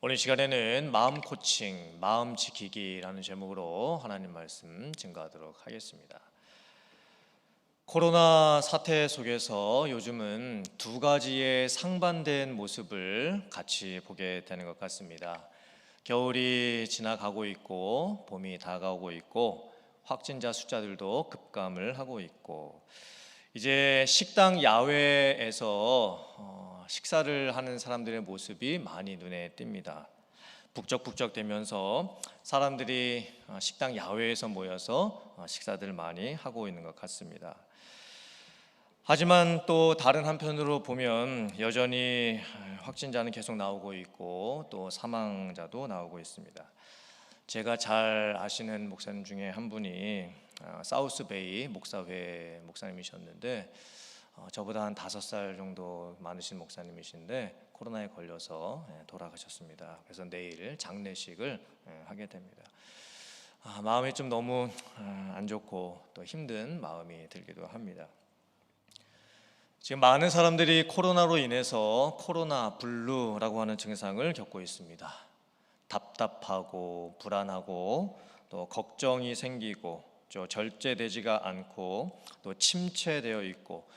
오늘 시간에는 마음 코칭, 마음 지키기라는 제목으로 하나님 말씀 증거하도록 하겠습니다. 코로나 사태 속에서 요즘은 두 가지의 상반된 모습을 같이 보게 되는 것 같습니다. 겨울이 지나가고 있고 봄이 다가오고 있고 확진자 숫자들도 급감을 하고 있고 이제 식당 야외에서 식사를 하는 사람들의 모습이 많이 눈에 띕니다. 북적북적 되면서 사람들이 식당 야외에서 모여서 식사들 많이 하고 있는 것 같습니다. 하지만 또 다른 한편으로 보면 여전히 확진자는 계속 나오고 있고 또 사망자도 나오고 있습니다. 제가 잘 아시는 목사님 중에 한 분이 사우스베이 목사회 목사님이셨는데 저보다 한 5살 정도 많으신 목사님이신데 코로나에 걸려서 돌아가셨습니다. 그래서 내일 장례식을 하게 됩니다. 마음이 좀 너무 안 좋고 또 힘든 마음이 들기도 합니다. 지금 많은 사람들이 코로나로 인해서 코로나 블루라고 하는 증상을 겪고 있습니다. 답답하고 불안하고 또 걱정이 생기고 절제되지가 않고 또 침체되어 있고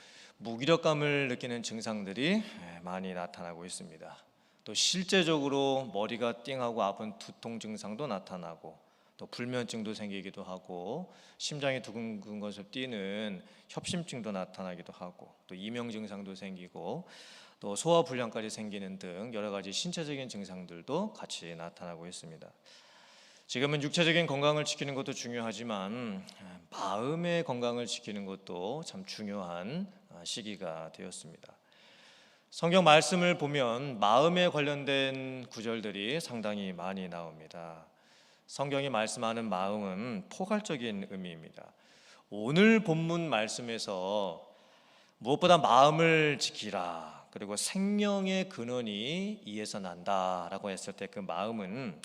무기력감을 느끼는 증상들이 많이 나타나고 있습니다. 또 실제적으로 머리가 띵하고 아픈 두통 증상도 나타나고 또 불면증도 생기기도 하고 심장이 두근두근 것을 뛰는 협심증도 나타나기도 하고 또 이명 증상도 생기고 또 소화불량까지 생기는 등 여러 가지 신체적인 증상들도 같이 나타나고 있습니다. 지금은 육체적인 건강을 지키는 것도 중요하지만 마음의 건강을 지키는 것도 참 중요한 시기가 되었습니다. 성경 말씀을 보면 마음에 관련된 구절들이 상당히 많이 나옵니다. 성경이 말씀하는 마음은 포괄적인 의미입니다. 오늘 본문 말씀에서 무엇보다 마음을 지키라, 그리고 생명의 근원이 이에서 난다라고 했을 때 그 마음은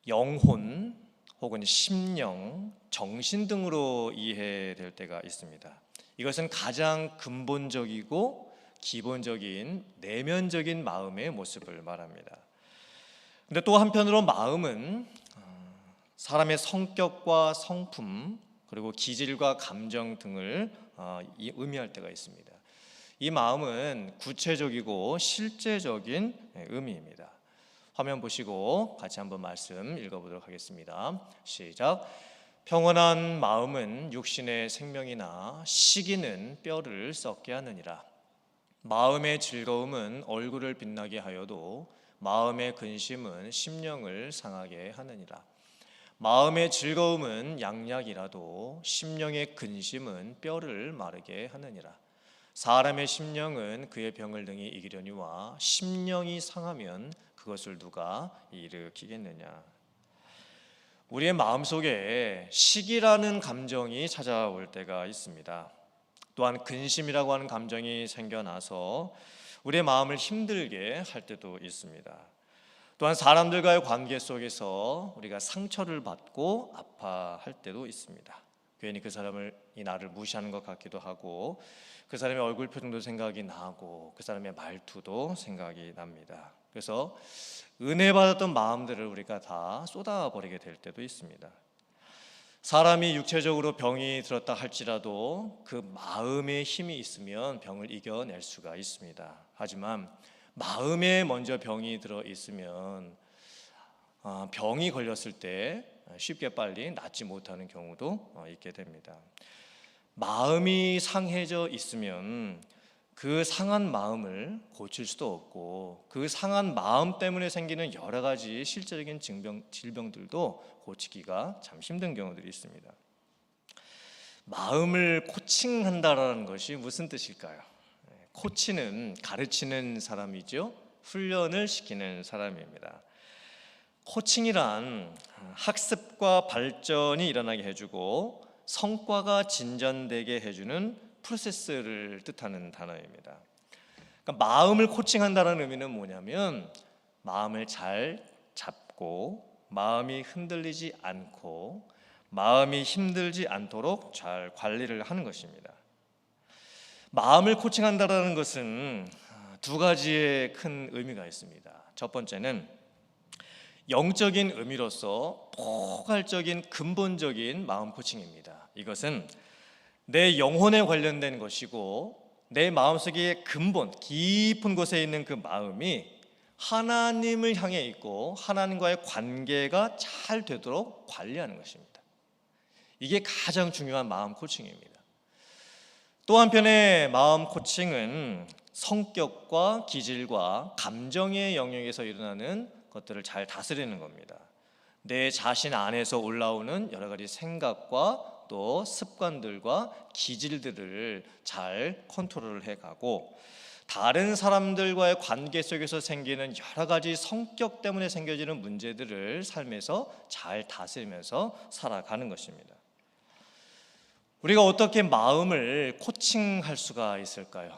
영혼 혹은 심령, 정신 등으로 이해될 때가 있습니다. 이것은 가장 근본적이고 기본적인 내면적인 마음의 모습을 말합니다. 근데 또 한편으로 마음은 사람의 성격과 성품 그리고 기질과 감정 등을 의미할 때가 있습니다. 이 마음은 구체적이고 실제적인 의미입니다. 화면 보시고 같이 한번 말씀 읽어보도록 하겠습니다. 시작. 평온한 마음은 육신의 생명이나 시기는 뼈를 썩게 하느니라. 마음의 즐거움은 얼굴을 빛나게 하여도 마음의 근심은 심령을 상하게 하느니라. 마음의 즐거움은 양약이라도 심령의 근심은 뼈를 마르게 하느니라. 사람의 심령은 그의 병을 능히 이기려니와 심령이 상하면 그것을 누가 일으키겠느냐. 우리의 마음속에 시기라는 감정이 찾아올 때가 있습니다. 또한 근심이라고 하는 감정이 생겨나서 우리의 마음을 힘들게 할 때도 있습니다. 또한 사람들과의 관계 속에서 우리가 상처를 받고 아파할 때도 있습니다. 괜히 그 사람이 나를 무시하는 것 같기도 하고 그 사람의 얼굴 표정도 생각이 나고 그 사람의 말투도 생각이 납니다. 그래서 은혜 받았던 마음들을 우리가 다 쏟아버리게 될 때도 있습니다. 사람이 육체적으로 병이 들었다 할지라도 그 마음의 힘이 있으면 병을 이겨낼 수가 있습니다. 하지만 마음에 먼저 병이 들어 있으면 병이 걸렸을 때 쉽게 빨리 낫지 못하는 경우도 있게 됩니다. 마음이 상해져 있으면 그 상한 마음을 고칠 수도 없고 그 상한 마음 때문에 생기는 여러 가지 실제적인 질병들도 고치기가 참 힘든 경우들이 있습니다. 마음을 코칭한다라는 것이 무슨 뜻일까요? 코치는 가르치는 사람이죠. 훈련을 시키는 사람입니다. 코칭이란 학습과 발전이 일어나게 해주고 성과가 진전되게 해주는 프로세스를 뜻하는 단어입니다. 그러니까 마음을 코칭한다는 의미는 뭐냐면 마음을 잘 잡고 마음이 흔들리지 않고 마음이 힘들지 않도록 잘 관리를 하는 것입니다. 마음을 코칭한다는 것은 두 가지의 큰 의미가 있습니다. 첫 번째는 영적인 의미로서 포괄적인 근본적인 마음 코칭입니다. 이것은 내 영혼에 관련된 것이고 내 마음속의 근본 깊은 곳에 있는 그 마음이 하나님을 향해 있고 하나님과의 관계가 잘 되도록 관리하는 것입니다. 이게 가장 중요한 마음 코칭입니다. 또 한편의 마음 코칭은 성격과 기질과 감정의 영역에서 일어나는 것들을 잘 다스리는 겁니다. 내 자신 안에서 올라오는 여러 가지 생각과 또 습관들과 기질들을 잘 컨트롤을 해가고 다른 사람들과의 관계 속에서 생기는 여러 가지 성격 때문에 생겨지는 문제들을 삶에서 잘 다스리면서 살아가는 것입니다. 우리가 어떻게 마음을 코칭할 수가 있을까요?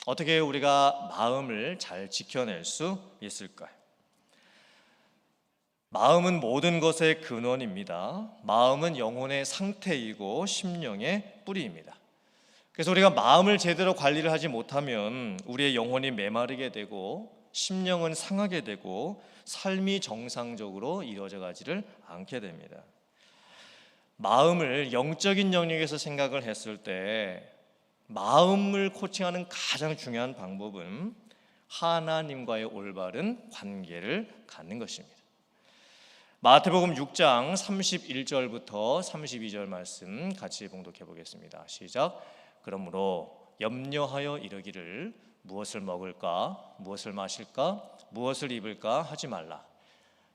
어떻게 우리가 마음을 잘 지켜낼 수 있을까요? 마음은 모든 것의 근원입니다. 마음은 영혼의 상태이고 심령의 뿌리입니다. 그래서 우리가 마음을 제대로 관리를 하지 못하면 우리의 영혼이 메마르게 되고 심령은 상하게 되고 삶이 정상적으로 이루어져 가지를 않게 됩니다. 마음을 영적인 영역에서 생각을 했을 때 마음을 코칭하는 가장 중요한 방법은 하나님과의 올바른 관계를 갖는 것입니다. 마태복음 6장 31절부터 32절 말씀 같이 봉독해 보겠습니다. 시작. 그러므로 염려하여 이르기를 무엇을 먹을까, 무엇을 마실까, 무엇을 입을까 하지 말라.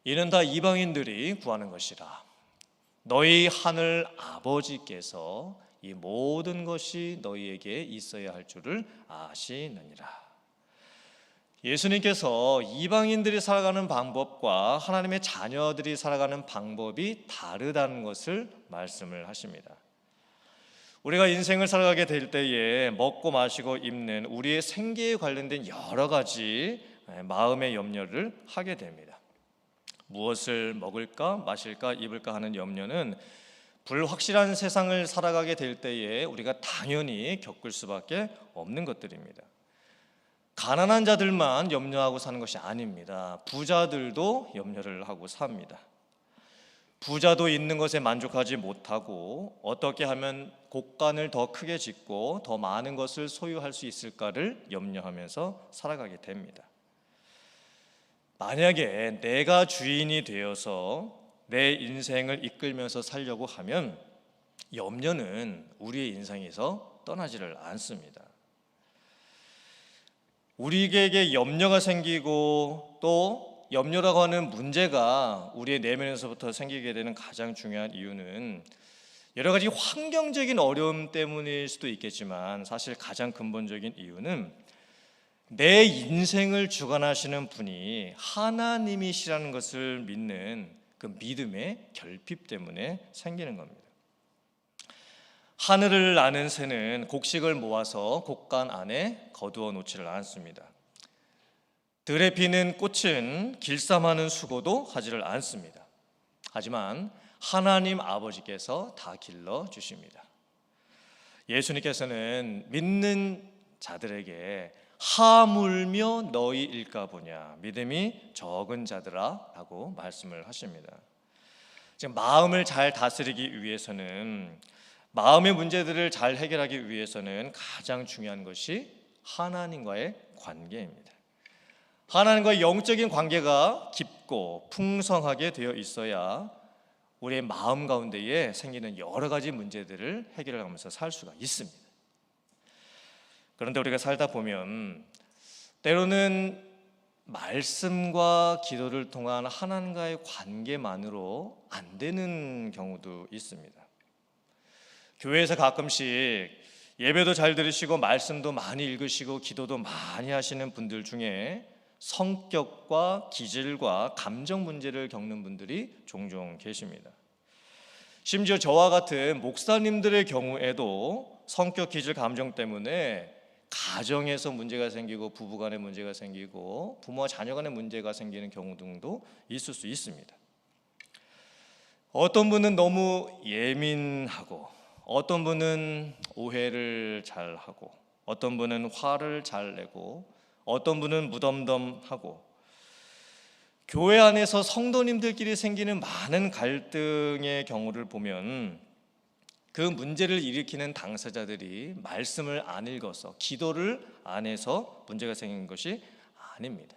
이는 다 이방인들이 구하는 것이라. 너희 하늘 아버지께서 이 모든 것이 너희에게 있어야 할 줄을 아시느니라. 예수님께서 이방인들이 살아가는 방법과 하나님의 자녀들이 살아가는 방법이 다르다는 것을 말씀을 하십니다. 우리가 인생을 살아가게 될 때에 먹고 마시고 입는 우리의 생계에 관련된 여러 가지 마음의 염려를 하게 됩니다. 무엇을 먹을까, 마실까, 입을까 하는 염려는 불확실한 세상을 살아가게 될 때에 우리가 당연히 겪을 수밖에 없는 것들입니다. 가난한 자들만 염려하고 사는 것이 아닙니다. 부자들도 염려를 하고 삽니다. 부자도 있는 것에 만족하지 못하고 어떻게 하면 곳간을 더 크게 짓고 더 많은 것을 소유할 수 있을까를 염려하면서 살아가게 됩니다. 만약에 내가 주인이 되어서 내 인생을 이끌면서 살려고 하면 염려는 우리의 인생에서 떠나지를 않습니다. 우리에게 염려가 생기고 또 염려라고 하는 문제가 우리의 내면에서부터 생기게 되는 가장 중요한 이유는 여러 가지 환경적인 어려움 때문일 수도 있겠지만 사실 가장 근본적인 이유는 내 인생을 주관하시는 분이 하나님이시라는 것을 믿는 그 믿음의 결핍 때문에 생기는 겁니다. 하늘을 나는 새는 곡식을 모아서 곡간 안에 거두어 놓지를 않습니다. 들에 피는 꽃은 길쌈하는 수고도 하지를 않습니다. 하지만 하나님 아버지께서 다 길러 주십니다. 예수님께서는 믿는 자들에게 하물며 너희 일까 보냐, 믿음이 적은 자들아 라고 말씀을 하십니다. 지금 마음을 잘 다스리기 위해서는, 마음의 문제들을 잘 해결하기 위해서는 가장 중요한 것이 하나님과의 관계입니다. 하나님과의 영적인 관계가 깊고 풍성하게 되어 있어야 우리의 마음 가운데에 생기는 여러 가지 문제들을 해결하면서 살 수가 있습니다. 그런데 우리가 살다 보면 때로는 말씀과 기도를 통한 하나님과의 관계만으로 안 되는 경우도 있습니다. 교회에서 가끔씩 예배도 잘 들으시고 말씀도 많이 읽으시고 기도도 많이 하시는 분들 중에 성격과 기질과 감정 문제를 겪는 분들이 종종 계십니다. 심지어 저와 같은 목사님들의 경우에도 성격, 기질, 감정 때문에 가정에서 문제가 생기고 부부간에 문제가 생기고 부모와 자녀 간에 문제가 생기는 경우 등도 있을 수 있습니다. 어떤 분은 너무 예민하고 어떤 분은 오해를 잘하고 어떤 분은 화를 잘 내고 어떤 분은 무덤덤하고, 교회 안에서 성도님들끼리 생기는 많은 갈등의 경우를 보면 그 문제를 일으키는 당사자들이 말씀을 안 읽어서, 기도를 안 해서 문제가 생긴 것이 아닙니다.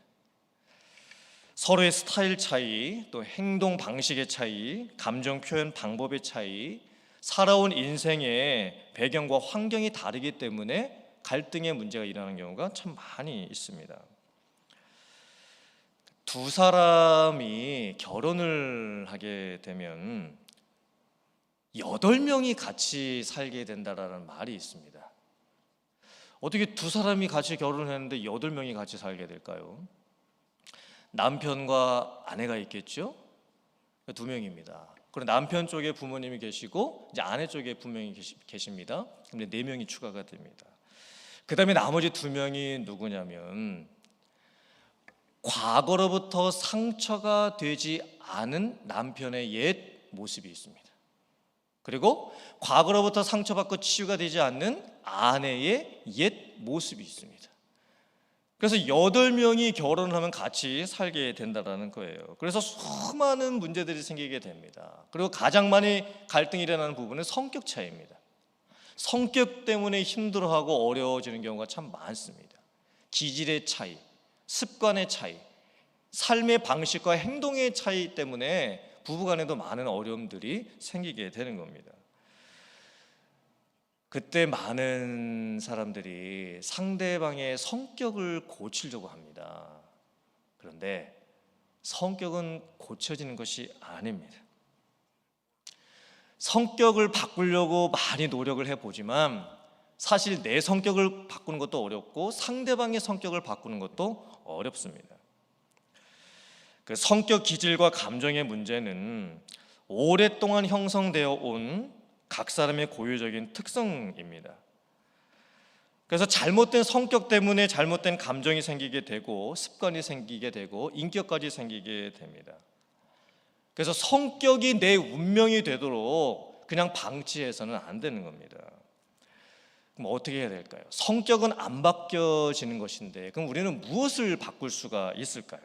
서로의 스타일 차이, 또 행동 방식의 차이, 감정 표현 방법의 차이, 살아온 인생의 배경과 환경이 다르기 때문에 갈등의 문제가 일어나는 경우가 참 많이 있습니다. 두 사람이 결혼을 하게 되면 8명이 같이 살게 된다라는 말이 있습니다. 어떻게 두 사람이 같이 결혼을 했는데 8명이 같이 살게 될까요? 남편과 아내가 있겠죠? 2명입니다. 그리고 남편 쪽에 부모님이 계시고 이제 아내 쪽에 분명히 계십니다. 근데 4명이 추가가 됩니다. 그 다음에 나머지 2명이 누구냐면 과거로부터 상처가 되지 않은 남편의 옛 모습이 있습니다. 그리고 과거로부터 상처받고 치유가 되지 않는 아내의 옛 모습이 있습니다. 그래서 8명이 결혼을 하면 같이 살게 된다는 거예요. 그래서 수많은 문제들이 생기게 됩니다. 그리고 가장 많이 갈등이 일어나는 부분은 성격 차이입니다. 성격 때문에 힘들어하고 어려워지는 경우가 참 많습니다. 기질의 차이, 습관의 차이, 삶의 방식과 행동의 차이 때문에 부부간에도 많은 어려움들이 생기게 되는 겁니다. 그때 많은 사람들이 상대방의 성격을 고치려고 합니다. 그런데 성격은 고쳐지는 것이 아닙니다. 성격을 바꾸려고 많이 노력을 해보지만 사실 내 성격을 바꾸는 것도 어렵고 상대방의 성격을 바꾸는 것도 어렵습니다. 그 성격 기질과 감정의 문제는 오랫동안 형성되어 온 각 사람의 고유적인 특성입니다. 그래서 잘못된 성격 때문에 잘못된 감정이 생기게 되고 습관이 생기게 되고 인격까지 생기게 됩니다. 그래서 성격이 내 운명이 되도록 그냥 방치해서는 안 되는 겁니다. 그럼 어떻게 해야 될까요? 성격은 안 바뀌어지는 것인데 그럼 우리는 무엇을 바꿀 수가 있을까요?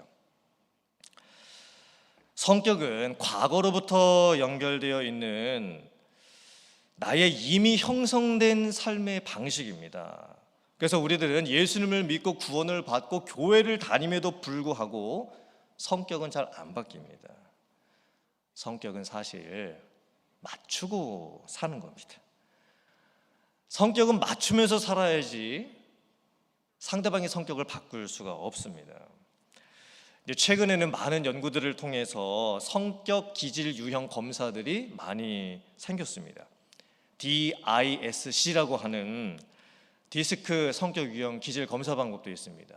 성격은 과거로부터 연결되어 있는 나의 이미 형성된 삶의 방식입니다. 그래서 우리들은 예수님을 믿고 구원을 받고 교회를 다님에도 불구하고 성격은 잘 안 바뀝니다. 성격은 사실 맞추고 사는 겁니다. 성격은 맞추면서 살아야지 상대방의 성격을 바꿀 수가 없습니다. 최근에는 많은 연구들을 통해서 성격 기질 유형 검사들이 많이 생겼습니다. DISC라고 하는 디스크 성격 유형 기질 검사 방법도 있습니다.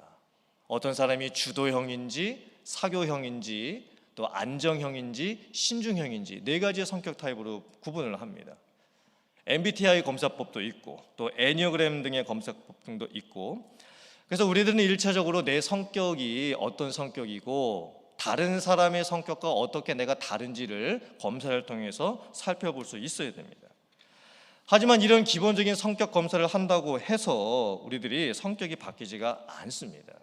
어떤 사람이 주도형인지 사교형인지 또 안정형인지 신중형인지 4가지의 성격 타입으로 구분을 합니다. MBTI 검사법도 있고 또 애니어그램 등의 검사법 등도 있고, 그래서 우리들은 1차적으로 내 성격이 어떤 성격이고 다른 사람의 성격과 어떻게 내가 다른지를 검사를 통해서 살펴볼 수 있어야 됩니다. 하지만 이런 기본적인 성격 검사를 한다고 해서 우리들이 성격이 바뀌지가 않습니다.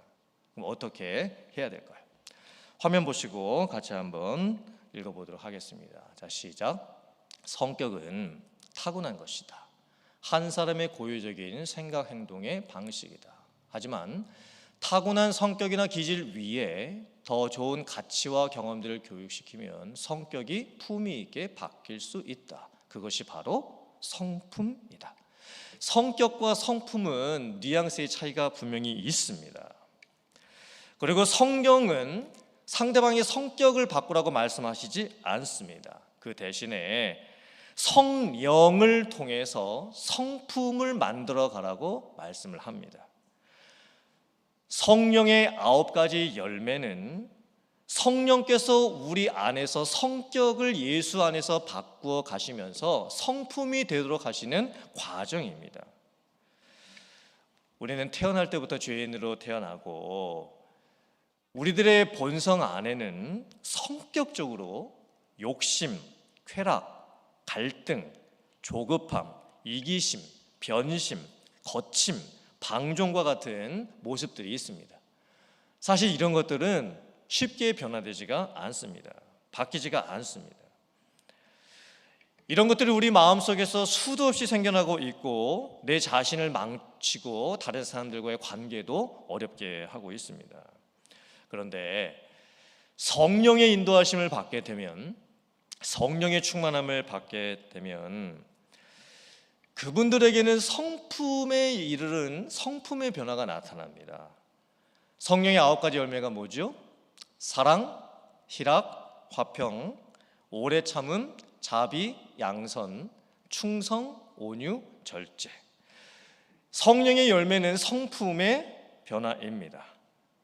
그럼 어떻게 해야 될까요? 화면 보시고 같이 한번 읽어보도록 하겠습니다. 자, 시작. 성격은 타고난 것이다. 한 사람의 고유적인 생각 행동의 방식이다. 하지만 타고난 성격이나 기질 위에 더 좋은 가치와 경험들을 교육시키면 성격이 품위 있게 바뀔 수 있다. 그것이 바로 성품이다. 성격과 성품은 뉘앙스의 차이가 분명히 있습니다. 그리고 성경은 상대방의 성격을 바꾸라고 말씀하시지 않습니다. 그 대신에 성령을 통해서 성품을 만들어 가라고 말씀을 합니다. 성령의 9가지 열매는 성령께서 우리 안에서 성격을 예수 안에서 바꾸어 가시면서 성품이 되도록 하시는 과정입니다. 우리는 태어날 때부터 죄인으로 태어나고 우리들의 본성 안에는 성격적으로 욕심, 쾌락, 갈등, 조급함, 이기심, 변심, 거침, 방종과 같은 모습들이 있습니다. 사실 이런 것들은 쉽게 변화되지가 않습니다. 바뀌지가 않습니다. 이런 것들이 우리 마음속에서 수도 없이 생겨나고 있고 내 자신을 망치고 다른 사람들과의 관계도 어렵게 하고 있습니다. 그런데 성령의 인도하심을 받게 되면, 성령의 충만함을 받게 되면 그분들에게는 성품에 이르는 성품의 변화가 나타납니다. 성령의 9가지 열매가 뭐죠? 사랑, 희락, 화평, 오래 참음, 자비, 양선, 충성, 온유, 절제. 성령의 열매는 성품의 변화입니다.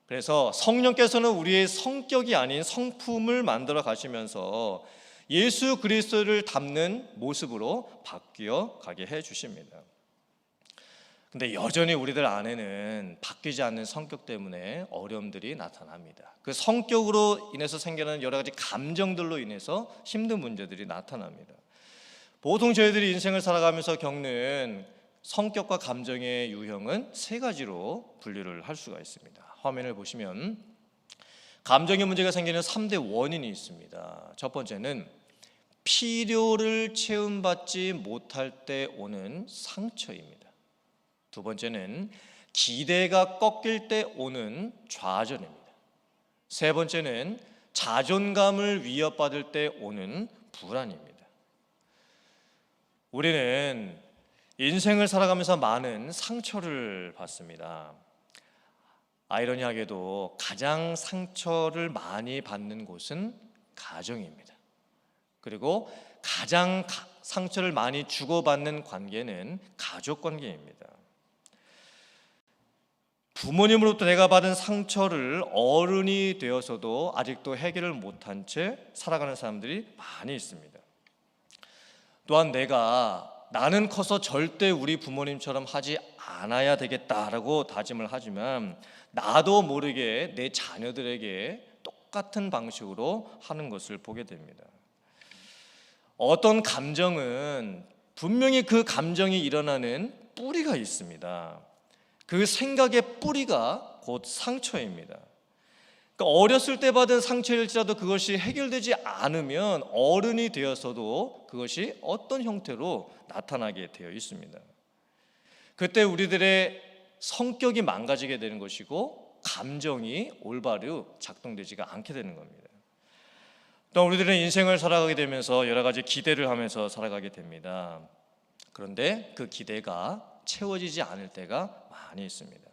그래서 성령께서는 우리의 성격이 아닌 성품을 만들어 가시면서 예수 그리스도를 닮는 모습으로 바뀌어 가게 해 주십니다. 근데 여전히 우리들 안에는 바뀌지 않는 성격 때문에 어려움들이 나타납니다. 그 성격으로 인해서 생겨나는 여러 가지 감정들로 인해서 힘든 문제들이 나타납니다. 보통 저희들이 인생을 살아가면서 겪는 성격과 감정의 유형은 3가지로 분류를 할 수가 있습니다. 화면을 보시면 감정의 문제가 생기는 3대 원인이 있습니다. 첫 번째는 필요를 채움받지 못할 때 오는 상처입니다. 두 번째는 기대가 꺾일 때 오는 좌절입니다. 세 번째는 자존감을 위협받을 때 오는 불안입니다. 우리는 인생을 살아가면서 많은 상처를 받습니다. 아이러니하게도 가장 상처를 많이 받는 곳은 가정입니다. 그리고 가장 상처를 많이 주고받는 관계는 가족 관계입니다. 부모님으로부터 내가 받은 상처를 어른이 되어서도 아직도 해결을 못한 채 살아가는 사람들이 많이 있습니다. 또한 나는 커서 절대 우리 부모님처럼 하지 않아야 되겠다라고 다짐을 하지만 나도 모르게 내 자녀들에게 똑같은 방식으로 하는 것을 보게 됩니다. 어떤 감정은 분명히 그 감정이 일어나는 뿌리가 있습니다. 그 생각의 뿌리가 곧 상처입니다. 그러니까 어렸을 때 받은 상처일지라도 그것이 해결되지 않으면 어른이 되어서도 그것이 어떤 형태로 나타나게 되어 있습니다. 그때 우리들의 성격이 망가지게 되는 것이고 감정이 올바로 작동되지가 않게 되는 겁니다. 또 우리들은 인생을 살아가게 되면서 여러 가지 기대를 하면서 살아가게 됩니다. 그런데 그 기대가 채워지지 않을 때가 많이 있습니다.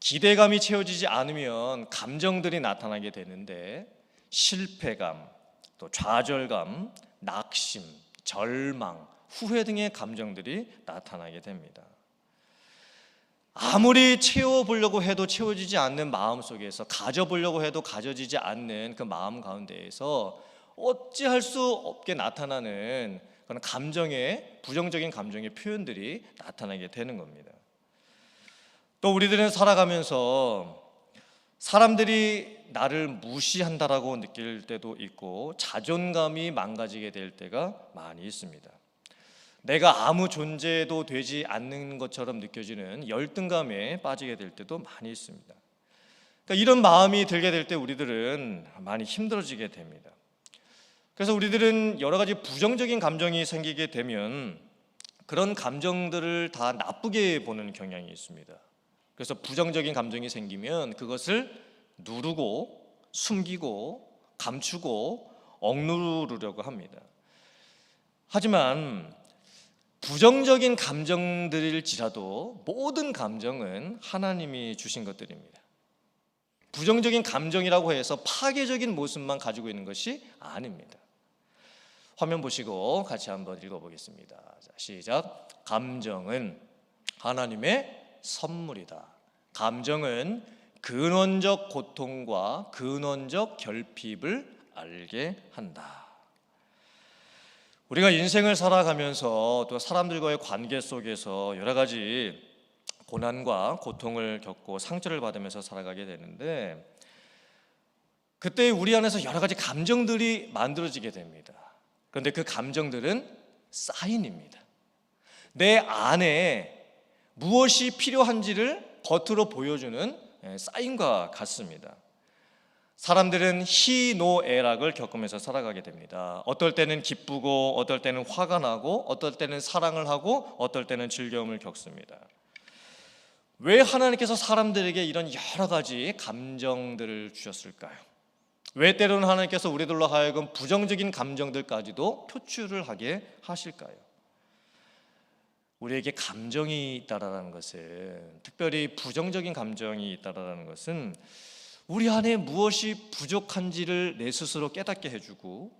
기대감이 채워지지 않으면 감정들이 나타나게 되는데 실패감, 또 좌절감, 낙심, 절망, 후회 등의 감정들이 나타나게 됩니다. 아무리 채워보려고 해도 채워지지 않는 마음 속에서, 가져보려고 해도 가져지지 않는 그 마음 가운데에서 어찌할 수 없게 나타나는 그런 감정의, 부정적인 감정의 표현들이 나타나게 되는 겁니다. 또 우리들은 살아가면서 사람들이 나를 무시한다라고 느낄 때도 있고 자존감이 망가지게 될 때가 많이 있습니다. 내가 아무 존재도 되지 않는 것처럼 느껴지는 열등감에 빠지게 될 때도 많이 있습니다. 그러니까 이런 마음이 들게 될 때 우리들은 많이 힘들어지게 됩니다. 그래서 우리들은 여러 가지 부정적인 감정이 생기게 되면 그런 감정들을 다 나쁘게 보는 경향이 있습니다. 그래서 부정적인 감정이 생기면 그것을 누르고 숨기고 감추고 억누르려고 합니다. 하지만 부정적인 감정들일지라도 모든 감정은 하나님이 주신 것들입니다. 부정적인 감정이라고 해서 파괴적인 모습만 가지고 있는 것이 아닙니다. 화면 보시고 같이 한번 읽어보겠습니다. 자, 시작. 감정은 하나님의 선물이다. 감정은 근원적 고통과 근원적 결핍을 알게 한다. 우리가 인생을 살아가면서 또 사람들과의 관계 속에서 여러 가지 고난과 고통을 겪고 상처를 받으면서 살아가게 되는데 그때 우리 안에서 여러 가지 감정들이 만들어지게 됩니다. 그런데 그 감정들은 사인입니다. 내 안에 무엇이 필요한지를 겉으로 보여주는 사인과 같습니다. 사람들은 희노애락을 겪으면서 살아가게 됩니다. 어떨 때는 기쁘고 어떨 때는 화가 나고 어떨 때는 사랑을 하고 어떨 때는 즐거움을 겪습니다. 왜 하나님께서 사람들에게 이런 여러 가지 감정들을 주셨을까요? 왜 때로는 하나님께서 우리들로 하여금 부정적인 감정들까지도 표출을 하게 하실까요? 우리에게 감정이 있다라는 것은, 특별히 부정적인 감정이 있다라는 것은 우리 안에 무엇이 부족한지를 내 스스로 깨닫게 해주고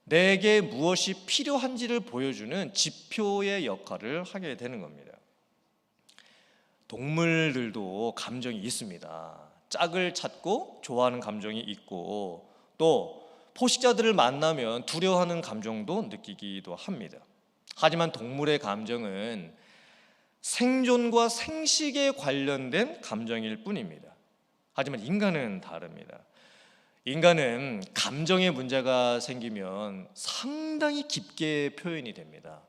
내게 무엇이 필요한지를 보여주는 지표의 역할을 하게 되는 겁니다. 동물들도 감정이 있습니다. 짝을 찾고 좋아하는 감정이 있고, 또 포식자들을 만나면 두려워하는 감정도 느끼기도 합니다. 하지만 동물의 감정은 생존과 생식에 관련된 감정일 뿐입니다. 하지만 인간은 다릅니다. 인간은 감정의 문제가 생기면 상당히 깊게 표현이 됩니다.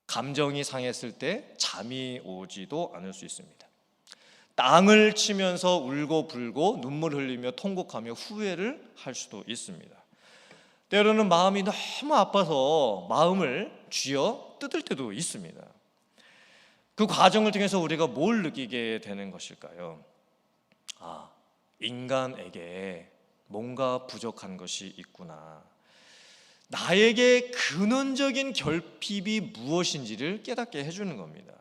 감정이 상했을 때 잠이 오지도 않을 수 있습니다. 땅을 치면서 울고 불고 눈물 흘리며 통곡하며 후회를 할 수도 있습니다. 때로는 마음이 너무 아파서 마음을 쥐어 뜯을 때도 있습니다. 그 과정을 통해서 우리가 뭘 느끼게 되는 것일까요? 인간에게 뭔가 부족한 것이 있구나. 나에게 근원적인 결핍이 무엇인지를 깨닫게 해주는 겁니다.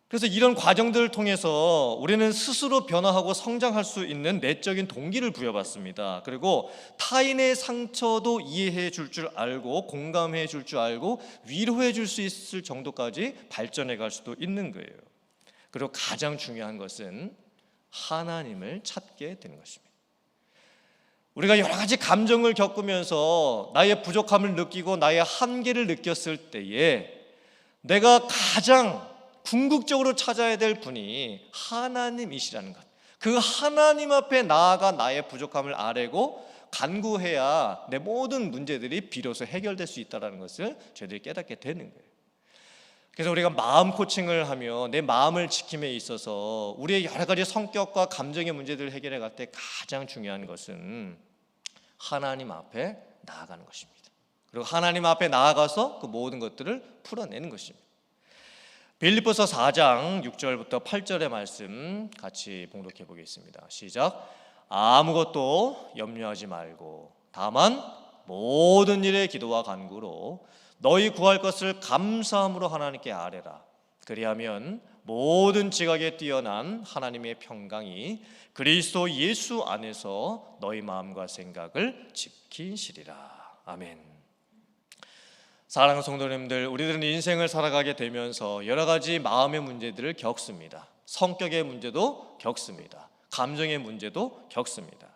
그래서 이런 과정들을 통해서 우리는 스스로 변화하고 성장할 수 있는 내적인 동기를 부여받습니다. 그리고 타인의 상처도 이해해 줄 줄 알고 공감해 줄 줄 알고 위로해 줄 수 있을 정도까지 발전해 갈 수도 있는 거예요. 그리고 가장 중요한 것은 하나님을 찾게 되는 것입니다. 우리가 여러 가지 감정을 겪으면서 나의 부족함을 느끼고 나의 한계를 느꼈을 때에 내가 가장 궁극적으로 찾아야 될 분이 하나님이시라는 것, 그 하나님 앞에 나아가 나의 부족함을 아뢰고 간구해야 내 모든 문제들이 비로소 해결될 수 있다는 것을 저희들이 깨닫게 되는 거예요. 그래서 우리가 마음 코칭을 하며 내 마음을 지킴에 있어서 우리의 여러 가지 성격과 감정의 문제들을 해결해 갈 때 가장 중요한 것은 하나님 앞에 나아가는 것입니다. 그리고 하나님 앞에 나아가서 그 모든 것들을 풀어내는 것입니다. 빌립보서 4장 6절부터 8절의 말씀 같이 봉독해 보겠습니다. 시작. 아무것도 염려하지 말고 다만 모든 일에 기도와 간구로 너희 구할 것을 감사함으로 하나님께 아뢰라. 그리하면 모든 지각에 뛰어난 하나님의 평강이 그리스도 예수 안에서 너희 마음과 생각을 지키시리라. 아멘. 사랑하는 성도님들, 우리들은 인생을 살아가게 되면서 여러 가지 마음의 문제들을 겪습니다. 성격의 문제도 겪습니다. 감정의 문제도 겪습니다.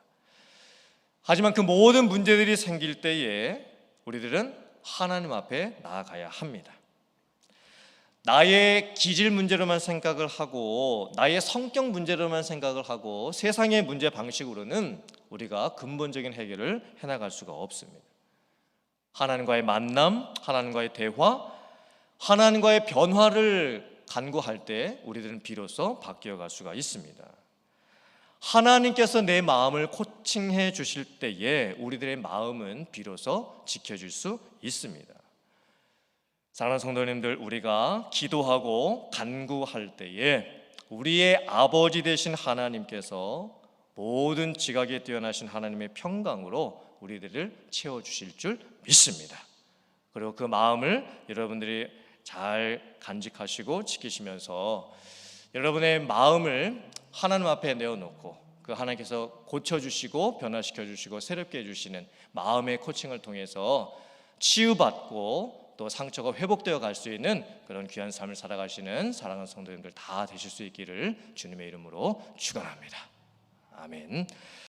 하지만 그 모든 문제들이 생길 때에 우리들은 하나님 앞에 나아가야 합니다. 나의 기질 문제로만 생각을 하고 나의 성격 문제로만 생각을 하고 세상의 문제 방식으로는 우리가 근본적인 해결을 해나갈 수가 없습니다. 하나님과의 만남, 하나님과의 대화, 하나님과의 변화를 간구할 때 우리들은 비로소 바뀌어갈 수가 있습니다. 하나님께서 내 마음을 코칭해 주실 때에 우리들의 마음은 비로소 지켜질 수 있습니다. 사랑하는 성도님들, 우리가 기도하고 간구할 때에 우리의 아버지 되신 하나님께서 모든 지각에 뛰어나신 하나님의 평강으로 우리들을 채워주실 줄 믿습니다. 그리고 그 마음을 여러분들이 잘 간직하시고 지키시면서 여러분의 마음을 하나님 앞에 내어놓고 그 하나님께서 고쳐주시고 변화시켜주시고 새롭게 해주시는 마음의 코칭을 통해서 치유받고 또 상처가 회복되어 갈 수 있는 그런 귀한 삶을 살아가시는 사랑하는 성도님들 다 되실 수 있기를 주님의 이름으로 축원합니다. 아멘.